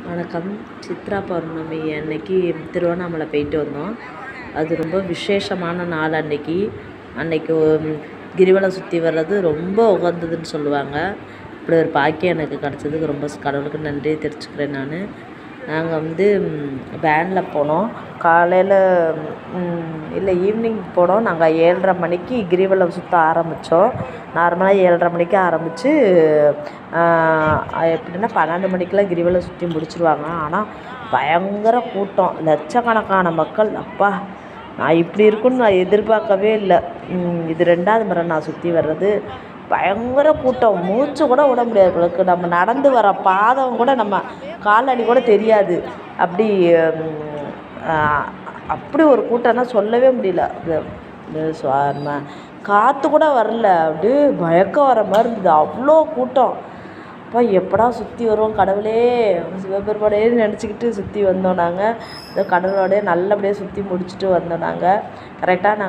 வணக்கம். சித்ரா பௌர்ணமி அன்னைக்கு திருவண்ணாமலை போயிட்டு வந்தோம். அது ரொம்ப விசேஷமான நாள். அன்னைக்கு கிரிவலம் சுற்றி வர்றது ரொம்ப உகந்ததுன்னு சொல்லுவாங்க. இப்படி ஒரு பாக்கியம் எனக்கு கிடச்சதுக்கு ரொம்ப கடவுளுக்கு நன்றி தெரிவிச்சுக்கிறேன். நாங்கள் வேனில் போனோம். காலையில் இல்லை ஈவினிங் போனோம். நாங்கள் 7:30 மணிக்கு கிரிவலம் சுற்ற ஆரம்பித்தோம். நார்மலாக 7:30 மணிக்கு ஆரம்பித்து எப்படின்னா 12 மணிக்கெலாம் கிரிவலம் சுற்றி முடிச்சிடுவாங்க. ஆனால் பயங்கர கூட்டம், லட்சக்கணக்கான மக்கள். அப்பா, நான் இப்படி இருக்குன்னு நான் எதிர்பார்க்கவே இல்லை. இது 2வது முறை நான் சுற்றி வர்றது. பயங்கர கூட்டம், மூச்சு கூட விட முடியாது உங்களுக்கு. நம்ம நடந்து வர பாதம் கூட நம்ம காலடி கூட தெரியாது. அப்படி ஒரு கூட்டம்னா சொல்லவே முடியல. காற்று கூட வரல, அப்படியே மயக்கம் வர மாதிரி இருந்தது. அவ்வளோ கூட்டம். அப்போ எப்படா சுற்றி வருவோம் கடவுளே, சிவபெருமானேன்னு நினச்சிக்கிட்டு சுற்றி வந்தோம். நாங்கள் கடவுளோடய நல்லபடியாக சுற்றி முடிச்சுட்டு வந்தோம். நாங்கள் கரெக்டாக